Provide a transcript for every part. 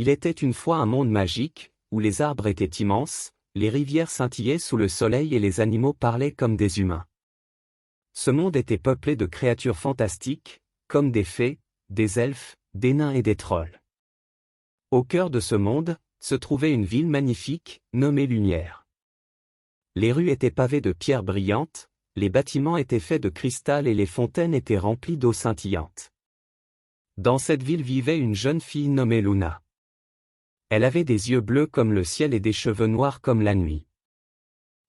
Il était une fois un monde magique, où les arbres étaient immenses, les rivières scintillaient sous le soleil et les animaux parlaient comme des humains. Ce monde était peuplé de créatures fantastiques, comme des fées, des elfes, des nains et des trolls. Au cœur de ce monde, se trouvait une ville magnifique, nommée Lumière. Les rues étaient pavées de pierres brillantes, les bâtiments étaient faits de cristal et les fontaines étaient remplies d'eau scintillante. Dans cette ville vivait une jeune fille nommée Luna. Elle avait des yeux bleus comme le ciel et des cheveux noirs comme la nuit.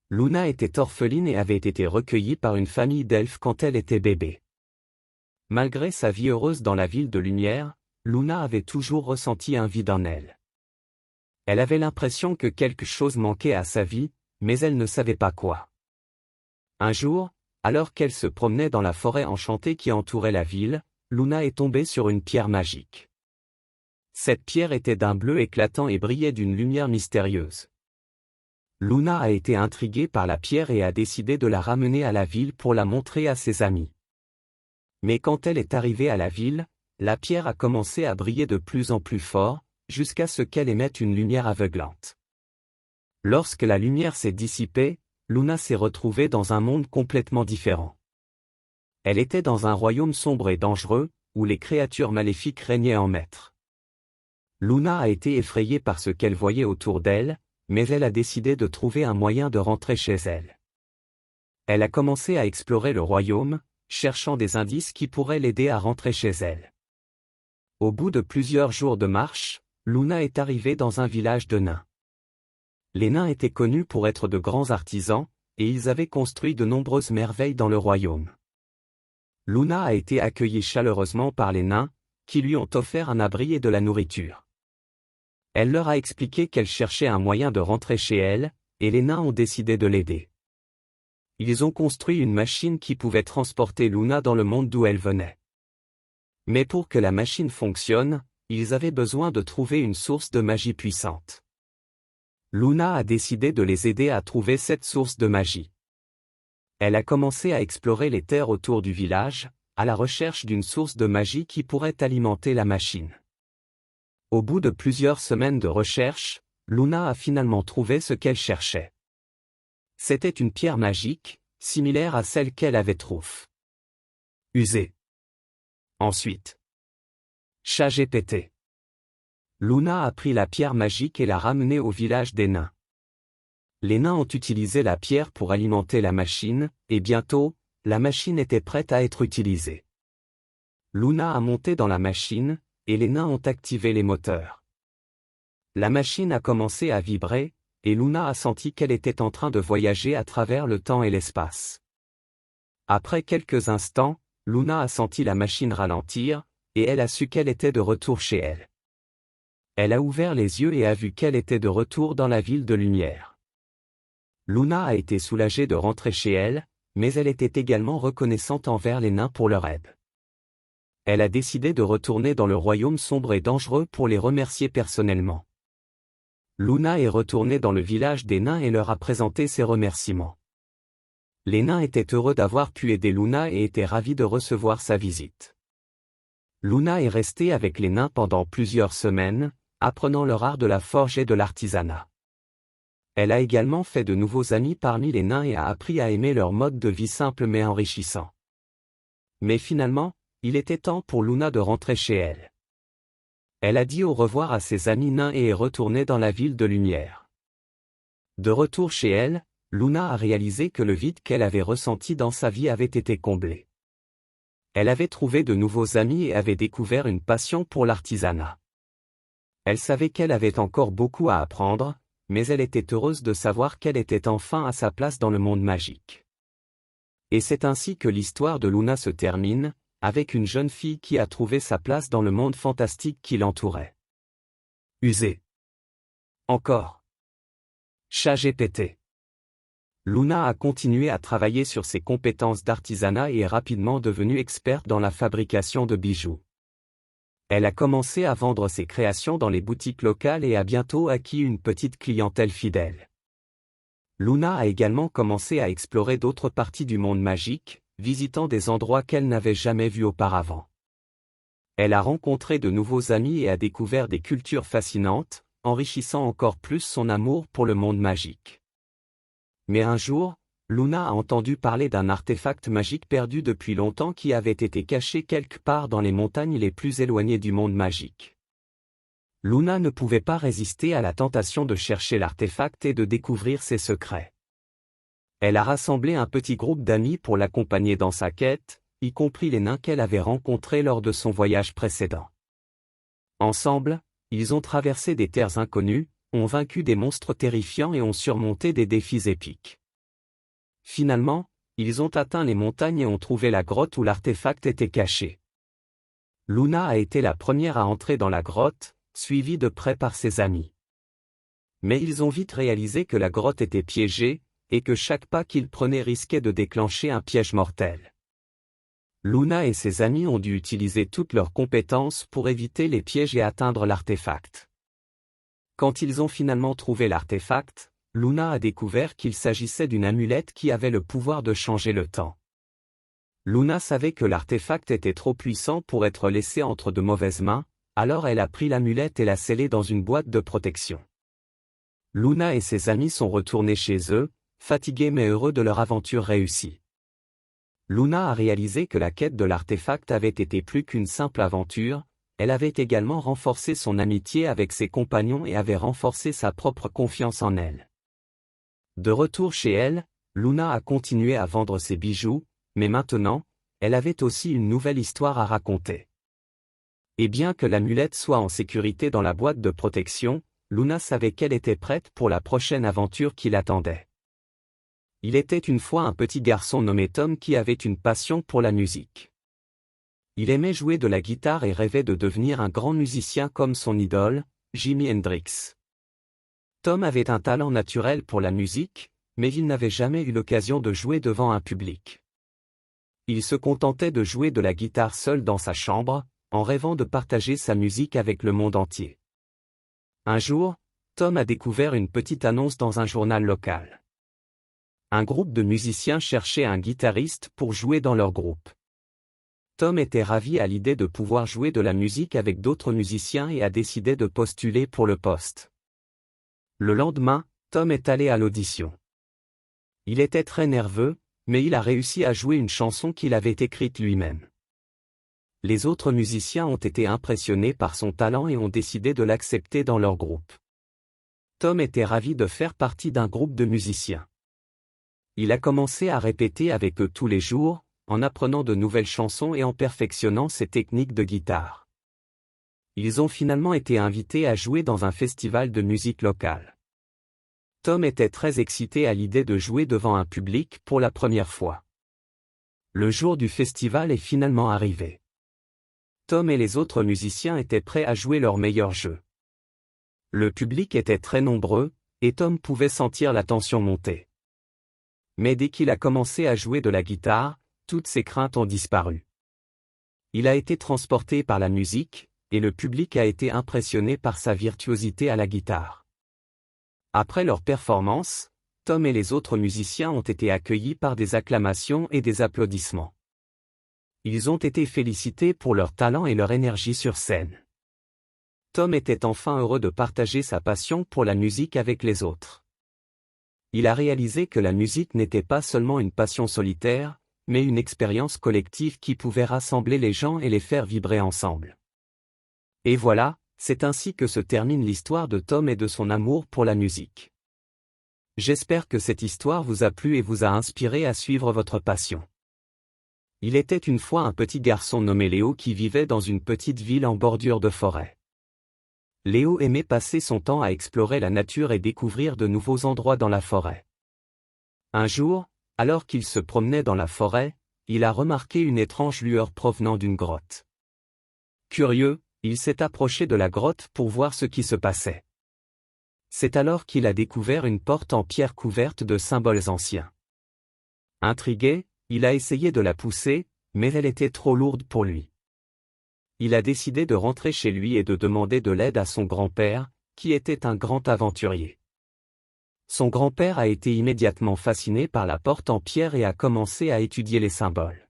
Luna était orpheline et avait été recueillie par une famille d'elfes quand elle était bébé. Malgré sa vie heureuse dans la ville de Lumière, Luna avait toujours ressenti un vide en elle. Elle avait l'impression que quelque chose manquait à sa vie, mais elle ne savait pas quoi. Un jour, alors qu'elle se promenait dans la forêt enchantée qui entourait la ville, Luna est tombée sur une pierre magique. Cette pierre était d'un bleu éclatant et brillait d'une lumière mystérieuse. Luna a été intriguée par la pierre et a décidé de la ramener à la ville pour la montrer à ses amis. Mais quand elle est arrivée à la ville, la pierre a commencé à briller de plus en plus fort, jusqu'à ce qu'elle émette une lumière aveuglante. Lorsque la lumière s'est dissipée, Luna s'est retrouvée dans un monde complètement différent. Elle était dans un royaume sombre et dangereux, où les créatures maléfiques régnaient en maître. Luna a été effrayée par ce qu'elle voyait autour d'elle, mais elle a décidé de trouver un moyen de rentrer chez elle. Elle a commencé à explorer le royaume, cherchant des indices qui pourraient l'aider à rentrer chez elle. Au bout de plusieurs jours de marche, Luna est arrivée dans un village de nains. Les nains étaient connus pour être de grands artisans, et ils avaient construit de nombreuses merveilles dans le royaume. Luna a été accueillie chaleureusement par les nains, qui lui ont offert un abri et de la nourriture. Elle leur a expliqué qu'elle cherchait un moyen de rentrer chez elle, et les nains ont décidé de l'aider. Ils ont construit une machine qui pouvait transporter Luna dans le monde d'où elle venait. Mais pour que la machine fonctionne, ils avaient besoin de trouver une source de magie puissante. Luna a décidé de les aider à trouver cette source de magie. Elle a commencé à explorer les terres autour du village, à la recherche d'une source de magie qui pourrait alimenter la machine. Au bout de plusieurs semaines de recherche, Luna a finalement trouvé ce qu'elle cherchait. C'était une pierre magique, similaire à celle qu'elle avait usée. Ensuite, ChatGPT. Luna a pris la pierre magique et l'a ramenée au village des nains. Les nains ont utilisé la pierre pour alimenter la machine, et bientôt, la machine était prête à être utilisée. Luna a monté dans la machine, et les nains ont activé les moteurs. La machine a commencé à vibrer, et Luna a senti qu'elle était en train de voyager à travers le temps et l'espace. Après quelques instants, Luna a senti la machine ralentir, et elle a su qu'elle était de retour chez elle. Elle a ouvert les yeux et a vu qu'elle était de retour dans la ville de Lumière. Luna a été soulagée de rentrer chez elle, mais elle était également reconnaissante envers les nains pour leur aide. Elle a décidé de retourner dans le royaume sombre et dangereux pour les remercier personnellement. Luna est retournée dans le village des nains et leur a présenté ses remerciements. Les nains étaient heureux d'avoir pu aider Luna et étaient ravis de recevoir sa visite. Luna est restée avec les nains pendant plusieurs semaines, apprenant leur art de la forge et de l'artisanat. Elle a également fait de nouveaux amis parmi les nains et a appris à aimer leur mode de vie simple mais enrichissant. Mais finalement, il était temps pour Luna de rentrer chez elle. Elle a dit au revoir à ses amis nains et est retournée dans la ville de Lumière. De retour chez elle, Luna a réalisé que le vide qu'elle avait ressenti dans sa vie avait été comblé. Elle avait trouvé de nouveaux amis et avait découvert une passion pour l'artisanat. Elle savait qu'elle avait encore beaucoup à apprendre, mais elle était heureuse de savoir qu'elle était enfin à sa place dans le monde magique. Et c'est ainsi que l'histoire de Luna se termine, avec une jeune fille qui a trouvé sa place dans le monde fantastique qui l'entourait. Usée. Encore. ChatGPT. Luna a continué à travailler sur ses compétences d'artisanat et est rapidement devenue experte dans la fabrication de bijoux. Elle a commencé à vendre ses créations dans les boutiques locales et a bientôt acquis une petite clientèle fidèle. Luna a également commencé à explorer d'autres parties du monde magique, visitant des endroits qu'elle n'avait jamais vus auparavant. Elle a rencontré de nouveaux amis et a découvert des cultures fascinantes, enrichissant encore plus son amour pour le monde magique. Mais un jour, Luna a entendu parler d'un artefact magique perdu depuis longtemps qui avait été caché quelque part dans les montagnes les plus éloignées du monde magique. Luna ne pouvait pas résister à la tentation de chercher l'artefact et de découvrir ses secrets. Elle a rassemblé un petit groupe d'amis pour l'accompagner dans sa quête, y compris les nains qu'elle avait rencontrés lors de son voyage précédent. Ensemble, ils ont traversé des terres inconnues, ont vaincu des monstres terrifiants et ont surmonté des défis épiques. Finalement, ils ont atteint les montagnes et ont trouvé la grotte où l'artefact était caché. Luna a été la première à entrer dans la grotte, suivie de près par ses amis. Mais ils ont vite réalisé que la grotte était piégée, et que chaque pas qu'ils prenaient risquait de déclencher un piège mortel. Luna et ses amis ont dû utiliser toutes leurs compétences pour éviter les pièges et atteindre l'artefact. Quand ils ont finalement trouvé l'artefact, Luna a découvert qu'il s'agissait d'une amulette qui avait le pouvoir de changer le temps. Luna savait que l'artefact était trop puissant pour être laissé entre de mauvaises mains, alors elle a pris l'amulette et l'a scellée dans une boîte de protection. Luna et ses amis sont retournés chez eux, fatigués mais heureux de leur aventure réussie. Luna a réalisé que la quête de l'artefact avait été plus qu'une simple aventure, elle avait également renforcé son amitié avec ses compagnons et avait renforcé sa propre confiance en elle. De retour chez elle, Luna a continué à vendre ses bijoux, mais maintenant, elle avait aussi une nouvelle histoire à raconter. Et bien que l'amulette soit en sécurité dans la boîte de protection, Luna savait qu'elle était prête pour la prochaine aventure qui l'attendait. Il était une fois un petit garçon nommé Tom qui avait une passion pour la musique. Il aimait jouer de la guitare et rêvait de devenir un grand musicien comme son idole, Jimi Hendrix. Tom avait un talent naturel pour la musique, mais il n'avait jamais eu l'occasion de jouer devant un public. Il se contentait de jouer de la guitare seul dans sa chambre, en rêvant de partager sa musique avec le monde entier. Un jour, Tom a découvert une petite annonce dans un journal local. Un groupe de musiciens cherchait un guitariste pour jouer dans leur groupe. Tom était ravi à l'idée de pouvoir jouer de la musique avec d'autres musiciens et a décidé de postuler pour le poste. Le lendemain, Tom est allé à l'audition. Il était très nerveux, mais il a réussi à jouer une chanson qu'il avait écrite lui-même. Les autres musiciens ont été impressionnés par son talent et ont décidé de l'accepter dans leur groupe. Tom était ravi de faire partie d'un groupe de musiciens. Il a commencé à répéter avec eux tous les jours, en apprenant de nouvelles chansons et en perfectionnant ses techniques de guitare. Ils ont finalement été invités à jouer dans un festival de musique locale. Tom était très excité à l'idée de jouer devant un public pour la première fois. Le jour du festival est finalement arrivé. Tom et les autres musiciens étaient prêts à jouer leur meilleur jeu. Le public était très nombreux, et Tom pouvait sentir la tension monter. Mais dès qu'il a commencé à jouer de la guitare, toutes ses craintes ont disparu. Il a été transporté par la musique, et le public a été impressionné par sa virtuosité à la guitare. Après leur performance, Tom et les autres musiciens ont été accueillis par des acclamations et des applaudissements. Ils ont été félicités pour leur talent et leur énergie sur scène. Tom était enfin heureux de partager sa passion pour la musique avec les autres. Il a réalisé que la musique n'était pas seulement une passion solitaire, mais une expérience collective qui pouvait rassembler les gens et les faire vibrer ensemble. Et voilà, c'est ainsi que se termine l'histoire de Tom et de son amour pour la musique. J'espère que cette histoire vous a plu et vous a inspiré à suivre votre passion. Il était une fois un petit garçon nommé Léo qui vivait dans une petite ville en bordure de forêt. Léo aimait passer son temps à explorer la nature et découvrir de nouveaux endroits dans la forêt. Un jour, alors qu'il se promenait dans la forêt, il a remarqué une étrange lueur provenant d'une grotte. Curieux, il s'est approché de la grotte pour voir ce qui se passait. C'est alors qu'il a découvert une porte en pierre couverte de symboles anciens. Intrigué, il a essayé de la pousser, mais elle était trop lourde pour lui. Il a décidé de rentrer chez lui et de demander de l'aide à son grand-père, qui était un grand aventurier. Son grand-père a été immédiatement fasciné par la porte en pierre et a commencé à étudier les symboles.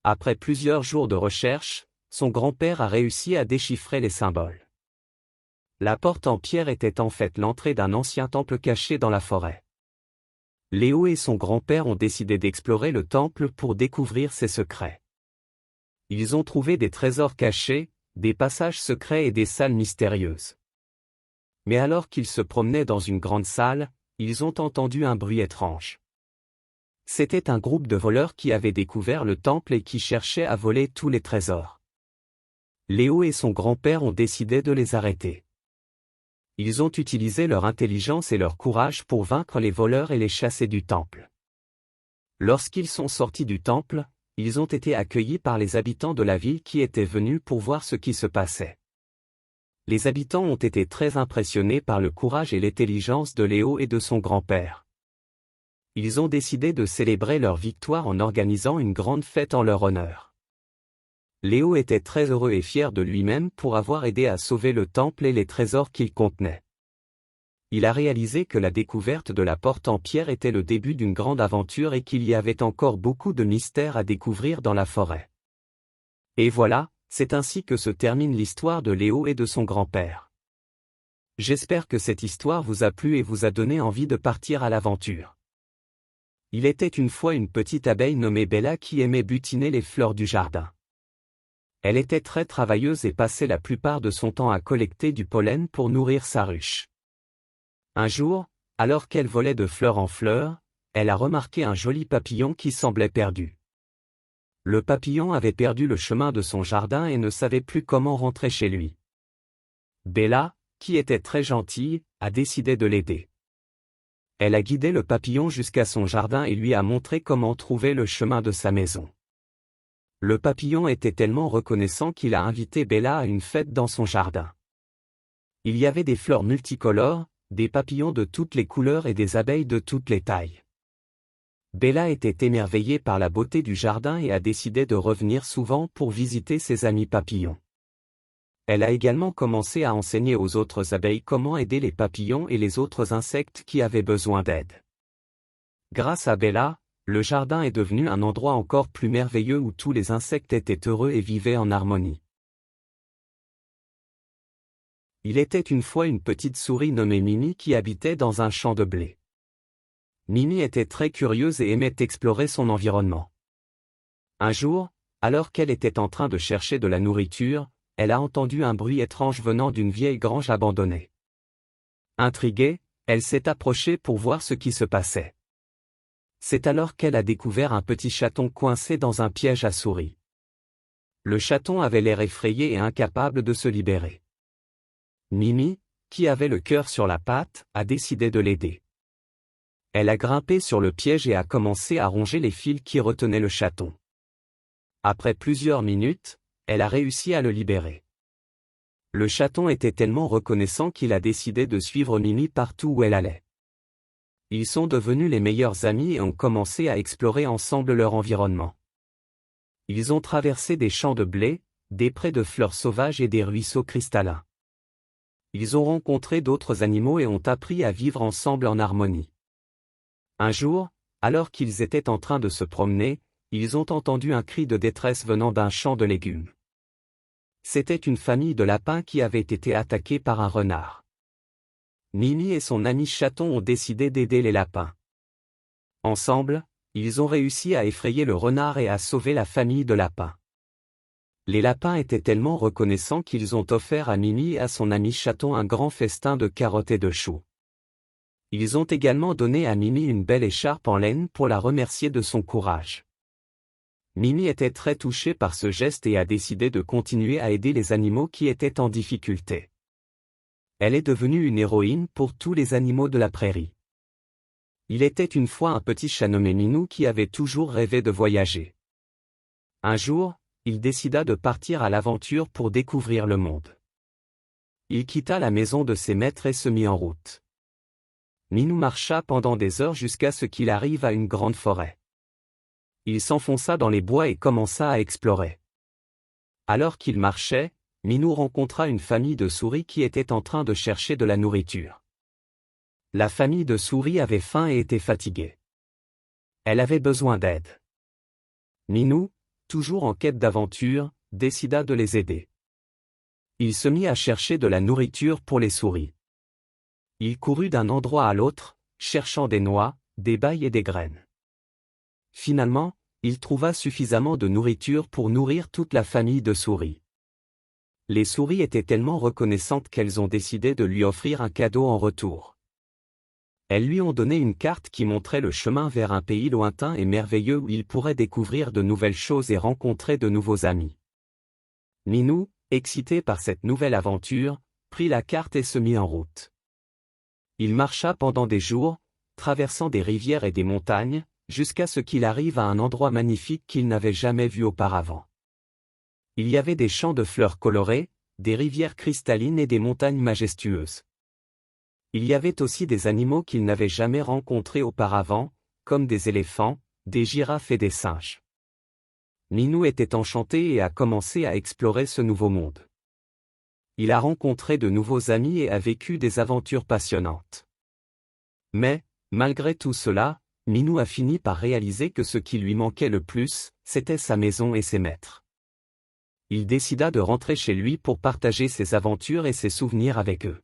Après plusieurs jours de recherche, son grand-père a réussi à déchiffrer les symboles. La porte en pierre était en fait l'entrée d'un ancien temple caché dans la forêt. Léo et son grand-père ont décidé d'explorer le temple pour découvrir ses secrets. Ils ont trouvé des trésors cachés, des passages secrets et des salles mystérieuses. Mais alors qu'ils se promenaient dans une grande salle, ils ont entendu un bruit étrange. C'était un groupe de voleurs qui avaient découvert le temple et qui cherchaient à voler tous les trésors. Léo et son grand-père ont décidé de les arrêter. Ils ont utilisé leur intelligence et leur courage pour vaincre les voleurs et les chasser du temple. Lorsqu'ils sont sortis du temple, ils ont été accueillis par les habitants de la ville qui étaient venus pour voir ce qui se passait. Les habitants ont été très impressionnés par le courage et l'intelligence de Léo et de son grand-père. Ils ont décidé de célébrer leur victoire en organisant une grande fête en leur honneur. Léo était très heureux et fier de lui-même pour avoir aidé à sauver le temple et les trésors qu'il contenait. Il a réalisé que la découverte de la porte en pierre était le début d'une grande aventure et qu'il y avait encore beaucoup de mystères à découvrir dans la forêt. Et voilà, c'est ainsi que se termine l'histoire de Léo et de son grand-père. J'espère que cette histoire vous a plu et vous a donné envie de partir à l'aventure. Il était une fois une petite abeille nommée Bella qui aimait butiner les fleurs du jardin. Elle était très travailleuse et passait la plupart de son temps à collecter du pollen pour nourrir sa ruche. Un jour, alors qu'elle volait de fleur en fleur, elle a remarqué un joli papillon qui semblait perdu. Le papillon avait perdu le chemin de son jardin et ne savait plus comment rentrer chez lui. Bella, qui était très gentille, a décidé de l'aider. Elle a guidé le papillon jusqu'à son jardin et lui a montré comment trouver le chemin de sa maison. Le papillon était tellement reconnaissant qu'il a invité Bella à une fête dans son jardin. Il y avait des fleurs multicolores, des papillons de toutes les couleurs et des abeilles de toutes les tailles. Bella était émerveillée par la beauté du jardin et a décidé de revenir souvent pour visiter ses amis papillons. Elle a également commencé à enseigner aux autres abeilles comment aider les papillons et les autres insectes qui avaient besoin d'aide. Grâce à Bella, le jardin est devenu un endroit encore plus merveilleux où tous les insectes étaient heureux et vivaient en harmonie. Il était une fois une petite souris nommée Mimi qui habitait dans un champ de blé. Mimi était très curieuse et aimait explorer son environnement. Un jour, alors qu'elle était en train de chercher de la nourriture, elle a entendu un bruit étrange venant d'une vieille grange abandonnée. Intriguée, elle s'est approchée pour voir ce qui se passait. C'est alors qu'elle a découvert un petit chaton coincé dans un piège à souris. Le chaton avait l'air effrayé et incapable de se libérer. Mimi, qui avait le cœur sur la patte, a décidé de l'aider. Elle a grimpé sur le piège et a commencé à ronger les fils qui retenaient le chaton. Après plusieurs minutes, elle a réussi à le libérer. Le chaton était tellement reconnaissant qu'il a décidé de suivre Mimi partout où elle allait. Ils sont devenus les meilleurs amis et ont commencé à explorer ensemble leur environnement. Ils ont traversé des champs de blé, des prés de fleurs sauvages et des ruisseaux cristallins. Ils ont rencontré d'autres animaux et ont appris à vivre ensemble en harmonie. Un jour, alors qu'ils étaient en train de se promener, ils ont entendu un cri de détresse venant d'un champ de légumes. C'était une famille de lapins qui avait été attaquée par un renard. Mimi et son ami chaton ont décidé d'aider les lapins. Ensemble, ils ont réussi à effrayer le renard et à sauver la famille de lapins. Les lapins étaient tellement reconnaissants qu'ils ont offert à Mimi et à son ami chaton un grand festin de carottes et de choux. Ils ont également donné à Mimi une belle écharpe en laine pour la remercier de son courage. Mimi était très touchée par ce geste et a décidé de continuer à aider les animaux qui étaient en difficulté. Elle est devenue une héroïne pour tous les animaux de la prairie. Il était une fois un petit chat nommé Minou qui avait toujours rêvé de voyager. Un jour, il décida de partir à l'aventure pour découvrir le monde. Il quitta la maison de ses maîtres et se mit en route. Minou marcha pendant des heures jusqu'à ce qu'il arrive à une grande forêt. Il s'enfonça dans les bois et commença à explorer. Alors qu'il marchait, Minou rencontra une famille de souris qui était en train de chercher de la nourriture. La famille de souris avait faim et était fatiguée. Elle avait besoin d'aide. Minou, toujours en quête d'aventure, décida de les aider. Il se mit à chercher de la nourriture pour les souris. Il courut d'un endroit à l'autre, cherchant des noix, des bailles et des graines. Finalement, il trouva suffisamment de nourriture pour nourrir toute la famille de souris. Les souris étaient tellement reconnaissantes qu'elles ont décidé de lui offrir un cadeau en retour. Elles lui ont donné une carte qui montrait le chemin vers un pays lointain et merveilleux où il pourrait découvrir de nouvelles choses et rencontrer de nouveaux amis. Minou, excité par cette nouvelle aventure, prit la carte et se mit en route. Il marcha pendant des jours, traversant des rivières et des montagnes, jusqu'à ce qu'il arrive à un endroit magnifique qu'il n'avait jamais vu auparavant. Il y avait des champs de fleurs colorées, des rivières cristallines et des montagnes majestueuses. Il y avait aussi des animaux qu'il n'avait jamais rencontrés auparavant, comme des éléphants, des girafes et des singes. Minou était enchanté et a commencé à explorer ce nouveau monde. Il a rencontré de nouveaux amis et a vécu des aventures passionnantes. Mais, malgré tout cela, Minou a fini par réaliser que ce qui lui manquait le plus, c'était sa maison et ses maîtres. Il décida de rentrer chez lui pour partager ses aventures et ses souvenirs avec eux.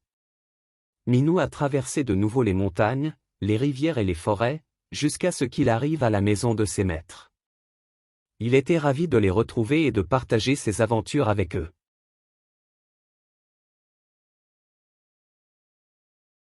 Minou a traversé de nouveau les montagnes, les rivières et les forêts, jusqu'à ce qu'il arrive à la maison de ses maîtres. Il était ravi de les retrouver et de partager ses aventures avec eux.